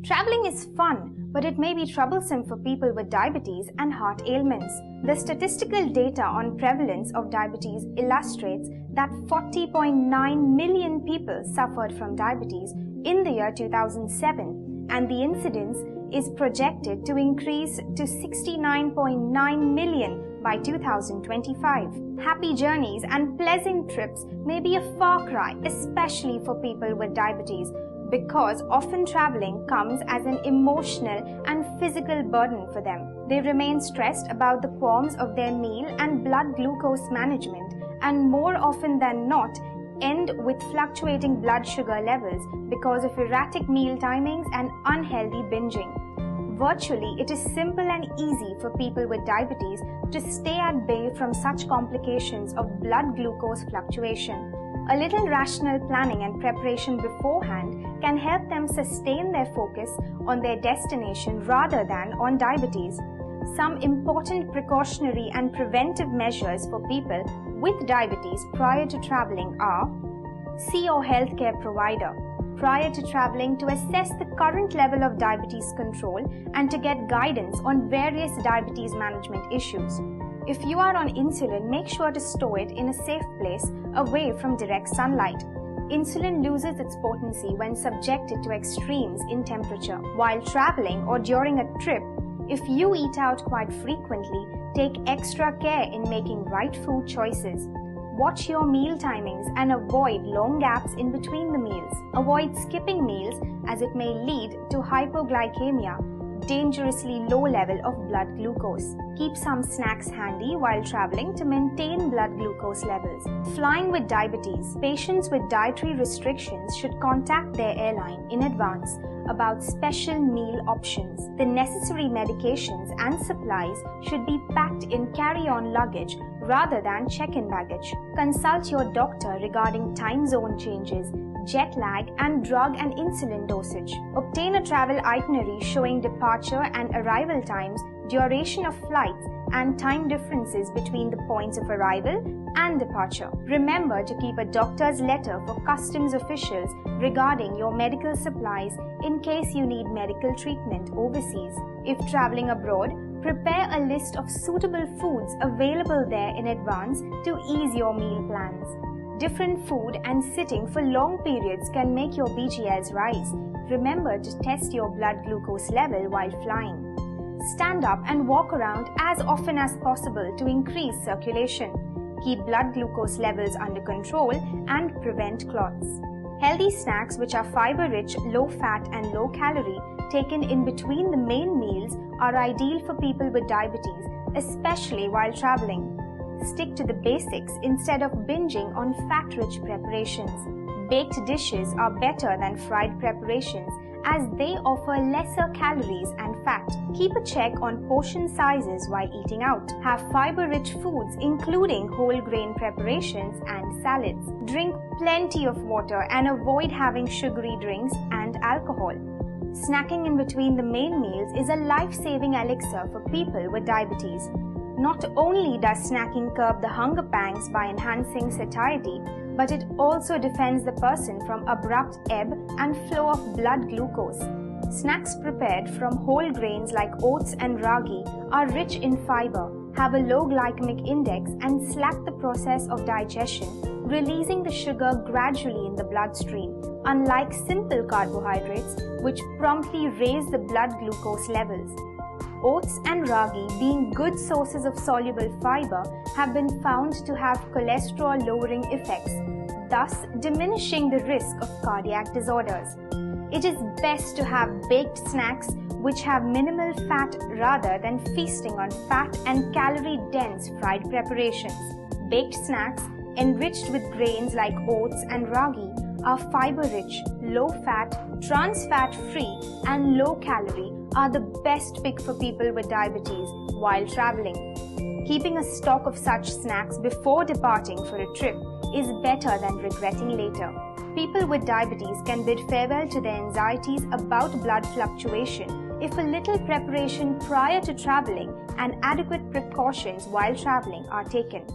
Traveling is fun, but it may be troublesome for people with diabetes and heart ailments. The statistical data on prevalence of diabetes illustrates that 40.9 million people suffered from diabetes in the year 2007, and the incidence is projected to increase to 69.9 million by 2025. Happy journeys and pleasant trips may be a far cry, especially for people with diabetes, because often traveling comes as an emotional and physical burden for them. They remain stressed about the qualms of their meal and blood glucose management, and more often than not, end with fluctuating blood sugar levels because of erratic meal timings and unhealthy binging. Virtually, it is simple and easy for people with diabetes to stay at bay from such complications of blood glucose fluctuation. A little rational planning and preparation beforehand can help them sustain their focus on their destination rather than on diabetes. Some important precautionary and preventive measures for people with diabetes prior to traveling are: see your healthcare provider prior to traveling to assess the current level of diabetes control and to get guidance on various diabetes management issues. If you are on insulin, make sure to store it in a safe place away from direct sunlight. Insulin loses its potency when subjected to extremes in temperature. While traveling or during a trip, if you eat out quite frequently, take extra care in making right food choices. Watch your meal timings and avoid long gaps in between the meals. Avoid skipping meals as it may lead to hypoglycemia, dangerously low level of blood glucose. Keep some snacks handy while traveling to maintain blood glucose levels. Flying with diabetes. Patients with dietary restrictions should contact their airline in advance about special meal options. The necessary medications and supplies should be packed in carry-on luggage rather than check-in baggage. Consult your doctor regarding time zone changes, jet lag, and drug and insulin dosage. Obtain a travel itinerary showing departure and arrival times, duration of flights, and time differences between the points of arrival and departure. Remember to keep a doctor's letter for customs officials regarding your medical supplies in case you need medical treatment overseas. If traveling abroad, prepare a list of suitable foods available there in advance to ease your meal plans. Different food and sitting for long periods can make your BGLs rise. Remember to test your blood glucose level while flying. Stand up and walk around as often as possible to increase circulation. Keep blood glucose levels under control and prevent clots. Healthy snacks which are fiber-rich, low-fat and low-calorie taken in between the main meals are ideal for people with diabetes, especially while traveling. Stick to the basics instead of binging on fat-rich preparations. Baked dishes are better than fried preparations as they offer lesser calories and fat. Keep a check on portion sizes while eating out. Have fiber-rich foods including whole grain preparations and salads. Drink plenty of water and avoid having sugary drinks and alcohol. Snacking in between the main meals is a life-saving elixir for people with diabetes. Not only does snacking curb the hunger pangs by enhancing satiety, but it also defends the person from abrupt ebb and flow of blood glucose. Snacks prepared from whole grains like oats and ragi are rich in fiber, have a low glycemic index, and slack the process of digestion, releasing the sugar gradually in the bloodstream, unlike simple carbohydrates which promptly raise the blood glucose levels. Oats and ragi, being good sources of soluble fiber, have been found to have cholesterol-lowering effects, thus diminishing the risk of cardiac disorders. It is best to have baked snacks which have minimal fat rather than feasting on fat and calorie-dense fried preparations. Baked snacks enriched with grains like oats and ragi are fiber-rich, low-fat, trans-fat-free, and low-calorie are the best pick for people with diabetes while traveling. Keeping a stock of such snacks before departing for a trip is better than regretting later. People with diabetes can bid farewell to their anxieties about blood fluctuation if a little preparation prior to traveling and adequate precautions while traveling are taken.